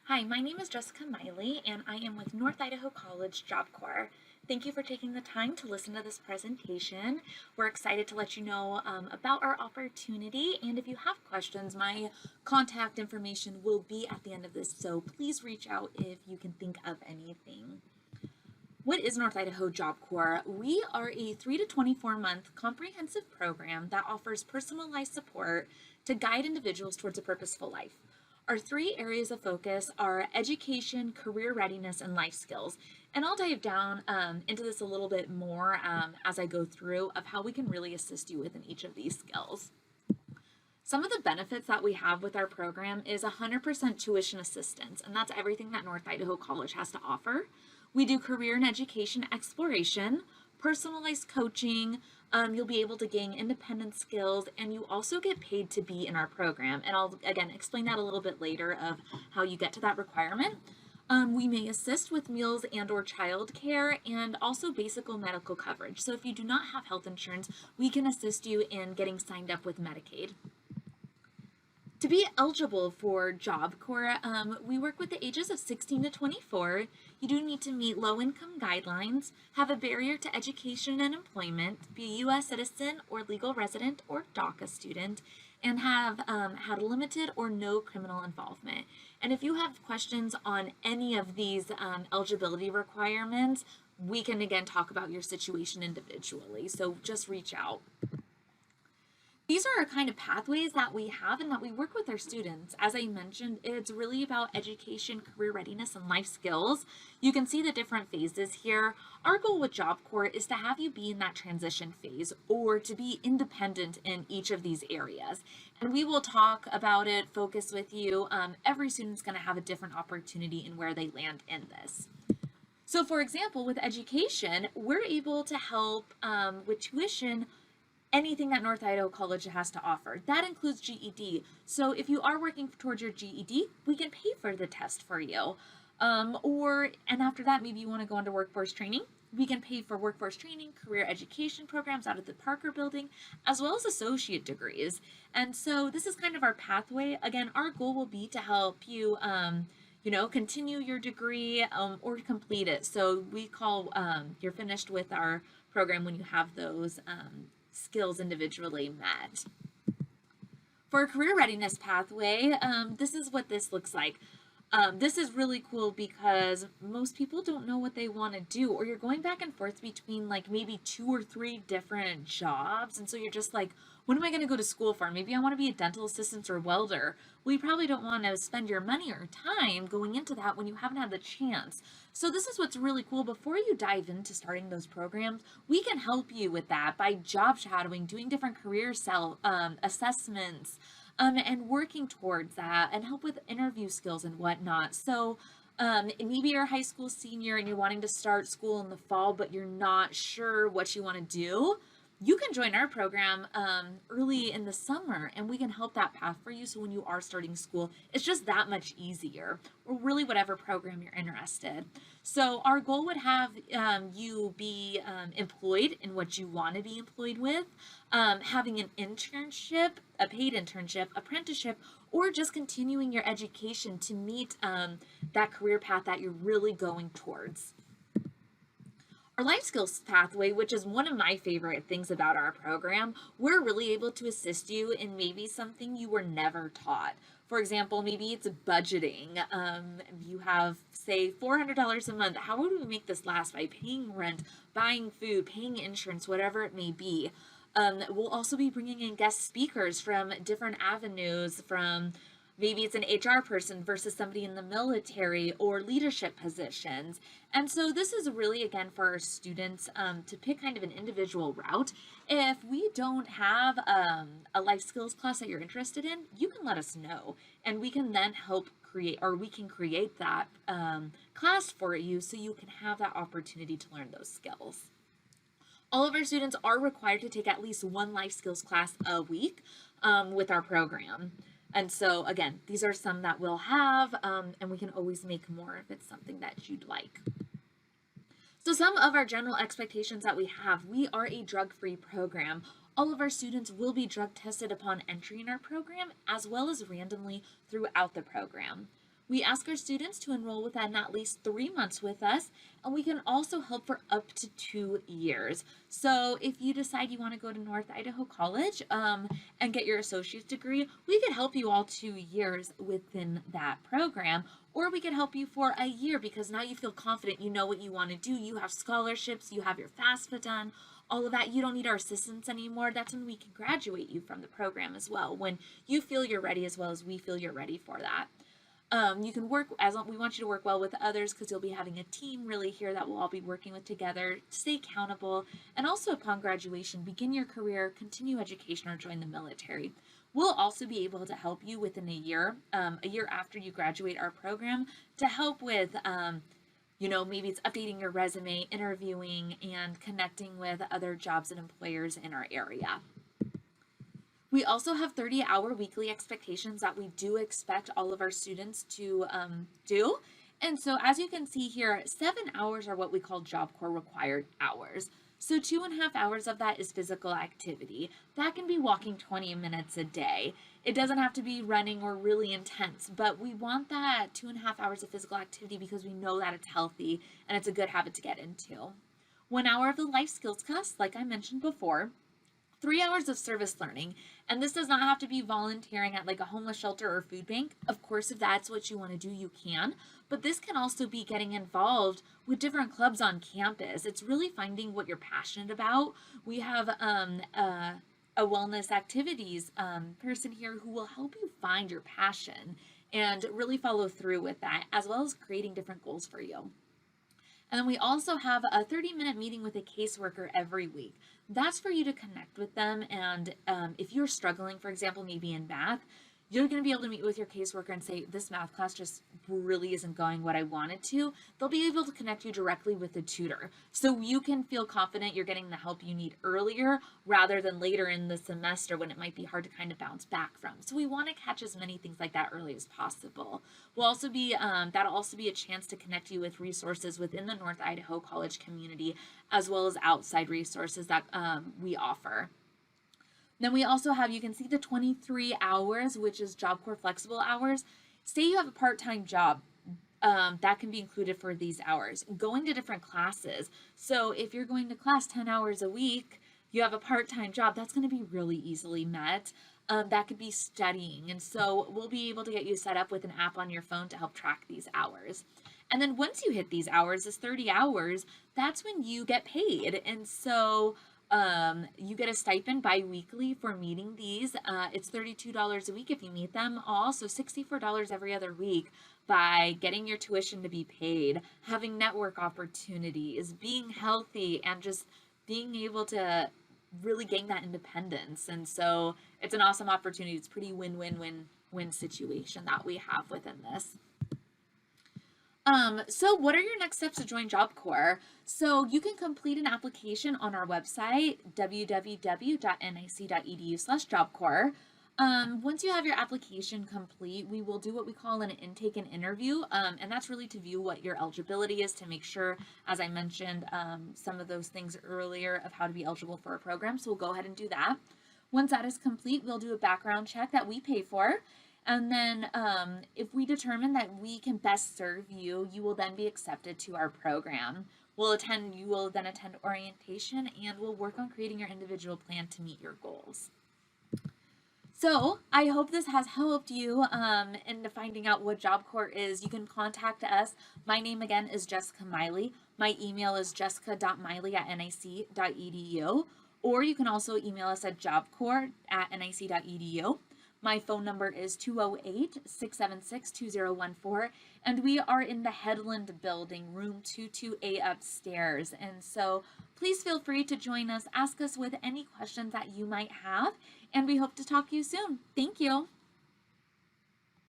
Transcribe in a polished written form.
Hi, my name is Jessica Miley, and I am with North Idaho College Job Corps. Thank you for taking the time to listen to this presentation. We're excited to let you know about our opportunity, and if you have questions, my contact information will be at the end of this, so please reach out if you can think of anything. What is North Idaho Job Corps? We are a 3 to 24 month comprehensive program that offers personalized support to guide individuals towards a purposeful life. Our three areas of focus are education, career readiness, and life skills. And I'll dive down into this a little bit more as I go through of how we can really assist you within each of these skills. Some of the benefits that we have with our program is 100% tuition assistance, and that's everything that North Idaho College has to offer. We do career and education exploration, personalized coaching. You'll be able to gain independent skills, and you also get paid to be in our program. And I'll, again, explain that a little bit later of how you get to that requirement. We may assist with meals and or childcare and also basic medical coverage. So if you do not have health insurance, we can assist you in getting signed up with Medicaid. To be eligible for Job Corps, we work with the ages of 16 to 24. You do need to meet low-income guidelines, have a barrier to education and employment, be a U.S. citizen or legal resident or DACA student, and have had limited or no criminal involvement. And if you have questions on any of these eligibility requirements, we can again talk about your situation individually. So just reach out. These are our kind of pathways that we have and that we work with our students. As I mentioned, it's really about education, career readiness, and life skills. You can see the different phases here. Our goal with Job Corps is to have you be in that transition phase or to be independent in each of these areas. And we will talk about it, focus with you. Every student's going to have a different opportunity in where they land in this. So for example, with education, we're able to help with tuition, anything that North Idaho College has to offer. That includes GED. So if you are working towards your GED, we can pay for the test for you. And after that, maybe you want to go into workforce training. We can pay for workforce training, career education programs out of the Parker building, as well as associate degrees. And so this is kind of our pathway. Again, our goal will be to help you continue your degree or complete it. So we call you're finished with our program when you have those skills individually met. For a career readiness pathway, this is what this looks like. This is really cool because most people don't know what they want to do, or you're going back and forth between like maybe 2 or 3 different jobs, and so you're just like, what am I going to go to school for? Maybe I want to be a dental assistant or welder. Well, you probably don't want to spend your money or time going into that when you haven't had the chance. So this is what's really cool. Before you dive into starting those programs, we can help you with that by job shadowing, doing different career assessments, and working towards that, and help with interview skills and whatnot. So maybe you're a high school senior and you're wanting to start school in the fall, but you're not sure what you want to do. You can join our program early in the summer, and we can help that path for you. So when you are starting school, it's just that much easier, or really whatever program you're interested. So our goal would have you be employed in what you want to be employed with, having an internship, a paid internship, apprenticeship, or just continuing your education to meet that career path that you're really going towards. Our life skills pathway, which is one of my favorite things about our program, we're really able to assist you in maybe something you were never taught. For example, maybe it's budgeting. You have, say, $400 a month. How would we make this last? By paying rent, buying food, paying insurance, whatever it may be. We'll also be bringing in guest speakers from different avenues, from maybe it's an HR person versus somebody in the military or leadership positions. And so this is really, again, for our students to pick kind of an individual route. If we don't have a life skills class that you're interested in, you can let us know. And we can then help create, or we can create that class for you so you can have that opportunity to learn those skills. All of our students are required to take at least one life skills class a week with our program. And so, again, these are some that we'll have, and we can always make more if it's something that you'd like. So some of our general expectations that we have, we are a drug-free program. All of our students will be drug tested upon entry in our program, as well as randomly throughout the program. We ask our students to enroll within at least 3 months with us, and we can also help for up to 2 years. So if you decide you want to go to North Idaho College and get your associate's degree, we could help you all 2 years within that program, or we could help you for a year because now you feel confident, you know what you want to do, you have scholarships, you have your FAFSA done, all of that. You don't need our assistance anymore. That's when we can graduate you from the program as well, when you feel you're ready as well as we feel you're ready for that. You can work, we want you to work well with others because you'll be having a team really here that we'll all be working with together, stay accountable, and also upon graduation, begin your career, continue education, or join the military. We'll also be able to help you within a year after you graduate our program, to help with, maybe it's updating your resume, interviewing, and connecting with other jobs and employers in our area. We also have 30-hour weekly expectations that we do expect all of our students to do. And so as you can see here, 7 hours are what we call Job Corps required hours. So 2.5 hours of that is physical activity. That can be walking 20 minutes a day. It doesn't have to be running or really intense, but we want that 2.5 hours of physical activity because we know that it's healthy and it's a good habit to get into. 1 hour of the life skills class, like I mentioned before. 3 hours of service learning, and this does not have to be volunteering at like a homeless shelter or food bank. Of course, if that's what you want to do, you can, but this can also be getting involved with different clubs on campus. It's really finding what you're passionate about. We have a wellness activities person here who will help you find your passion and really follow through with that, as well as creating different goals for you. And then we also have a 30-minute meeting with a caseworker every week. That's for you to connect with them, and if you're struggling, for example, maybe in math, you're going to be able to meet with your caseworker and say, this math class just really isn't going what I wanted to. They'll be able to connect you directly with a tutor, so you can feel confident you're getting the help you need earlier rather than later in the semester when it might be hard to kind of bounce back from. So we want to catch as many things like that early as possible. We'll also be that'll also be a chance to connect you with resources within the North Idaho College community, as well as outside resources that we offer. Then we also have, you can see the 23 hours, which is Job Corps flexible hours. Say you have a part-time job, that can be included for these hours. Going to different classes. So if you're going to class 10 hours a week, you have a part-time job, that's going to be really easily met. That could be studying. And so we'll be able to get you set up with an app on your phone to help track these hours. And then once you hit these hours, this 30 hours, that's when you get paid. And so you get a stipend bi-weekly for meeting these. It's $32 a week if you meet them all, so $64 every other week by getting your tuition to be paid, having network opportunities, being healthy, and just being able to really gain that independence. And so it's an awesome opportunity. It's pretty win-win-win-win situation that we have within this. So what are your next steps to join Job Corps? So you can complete an application on our website, www.nic.edu/jobcorps. Once you have your application complete, we will do what we call an intake and interview, and that's really to view what your eligibility is, to make sure, as I mentioned, some of those things earlier of how to be eligible for a program. So we'll go ahead and do that. Once that is complete, we'll do a background check that we pay for. And then if we determine that we can best serve you, you will then be accepted to our program. You will then attend orientation, and we'll work on creating your individual plan to meet your goals. So I hope this has helped you in finding out what Job Corps is. You can contact us. My name again is Jessica Miley. My email is jessica.miley@nic.edu, or you can also email us at jobcorps@nic.edu. My phone number is 208-676-2014, and we are in the Headland building, room 228 upstairs. And so please feel free to join us, ask us with any questions that you might have, and we hope to talk to you soon. Thank you.